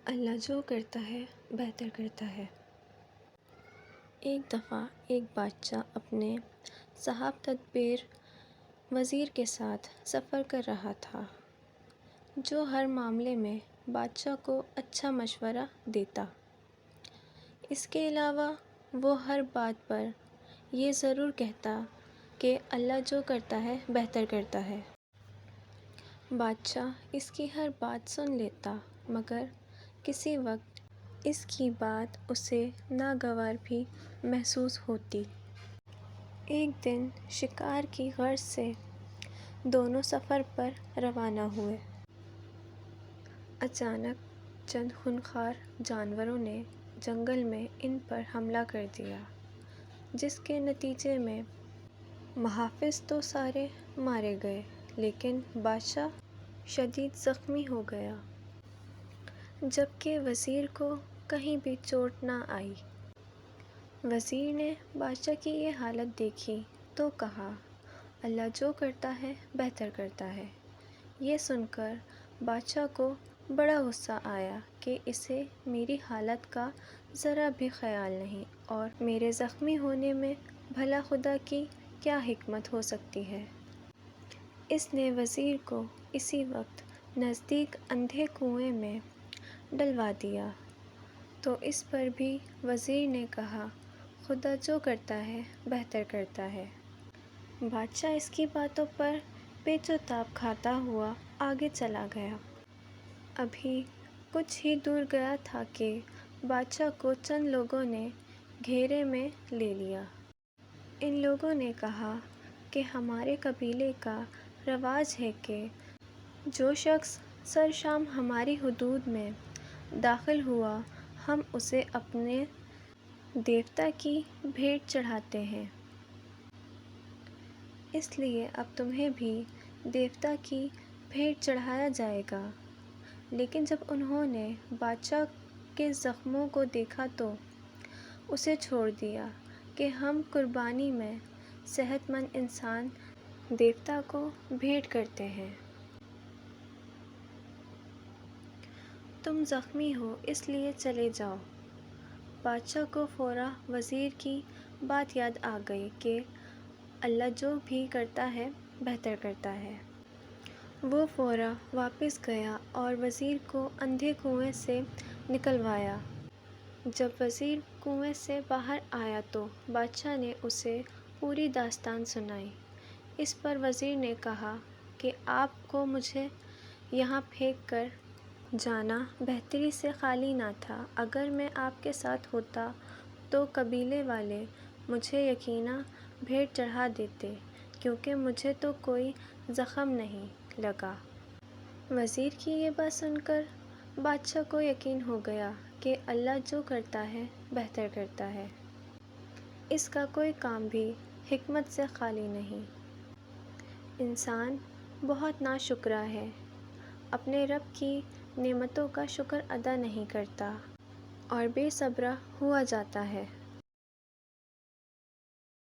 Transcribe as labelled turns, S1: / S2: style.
S1: اللہ جو کرتا ہے بہتر کرتا ہے۔ ایک دفعہ ایک بادشاہ اپنے صاحب تدبیر وزیر کے ساتھ سفر کر رہا تھا، جو ہر معاملے میں بادشاہ کو اچھا مشورہ دیتا۔ اس کے علاوہ وہ ہر بات پر یہ ضرور کہتا کہ اللہ جو کرتا ہے بہتر کرتا ہے۔ بادشاہ اس کی ہر بات سن لیتا، مگر کسی وقت اس کی بات اسے ناگوار بھی محسوس ہوتی۔ ایک دن شکار کی غرض سے دونوں سفر پر روانہ ہوئے۔ اچانک چند خونخوار جانوروں نے جنگل میں ان پر حملہ کر دیا، جس کے نتیجے میں محافظ تو سارے مارے گئے، لیکن بادشاہ شدید زخمی ہو گیا، جبکہ وزیر کو کہیں بھی چوٹ نہ آئی۔ وزیر نے بادشاہ کی یہ حالت دیکھی تو کہا، اللہ جو کرتا ہے بہتر کرتا ہے۔ یہ سن کر بادشاہ کو بڑا غصہ آیا کہ اسے میری حالت کا ذرا بھی خیال نہیں، اور میرے زخمی ہونے میں بھلا خدا کی کیا حکمت ہو سکتی ہے۔ اس نے وزیر کو اسی وقت نزدیک اندھے کنویں میں ڈلوا دیا، تو اس پر بھی وزیر نے کہا، خدا جو کرتا ہے بہتر کرتا ہے۔ بادشاہ اس کی باتوں پر پیچ و تاب کھاتا ہوا آگے چلا گیا۔ ابھی کچھ ہی دور گیا تھا کہ بادشاہ کو چند لوگوں نے گھیرے میں لے لیا۔ ان لوگوں نے کہا کہ ہمارے قبیلے کا رواج ہے کہ جو شخص سرشام ہماری حدود میں داخل ہوا، ہم اسے اپنے دیوتا کی بھیٹ چڑھاتے ہیں۔ اس لیے اب تمہیں بھی دیوتا کی بھیٹ چڑھایا جائے گا۔ لیکن جب انہوں نے بادشاہ کے زخموں کو دیکھا تو اسے چھوڑ دیا کہ ہم قربانی میں صحت مند انسان دیوتا کو بھیٹ کرتے ہیں۔ تم زخمی ہو اس لیے چلے جاؤ۔ بادشاہ کو فوراً وزیر کی بات یاد آ گئی کہ اللہ جو بھی کرتا ہے بہتر کرتا ہے۔ وہ فوراً واپس گیا اور وزیر کو اندھے کنویں سے نکلوایا۔ جب وزیر کنویں سے باہر آیا تو بادشاہ نے اسے پوری داستان سنائی۔ اس پر وزیر نے کہا کہ آپ کو مجھے یہاں پھینک کر جانا بہتری سے خالی نہ تھا۔ اگر میں آپ کے ساتھ ہوتا تو قبیلے والے مجھے یقیناً بھیٹ چڑھا دیتے، کیونکہ مجھے تو کوئی زخم نہیں لگا۔ وزیر کی یہ بات سن کر بادشاہ کو یقین ہو گیا کہ اللہ جو کرتا ہے بہتر کرتا ہے۔ اس کا کوئی کام بھی حکمت سے خالی نہیں۔ انسان بہت ناشکرا ہے، اپنے رب کی نعمتوں کا شکر ادا نہیں کرتا اور بے صبرا ہوا جاتا ہے۔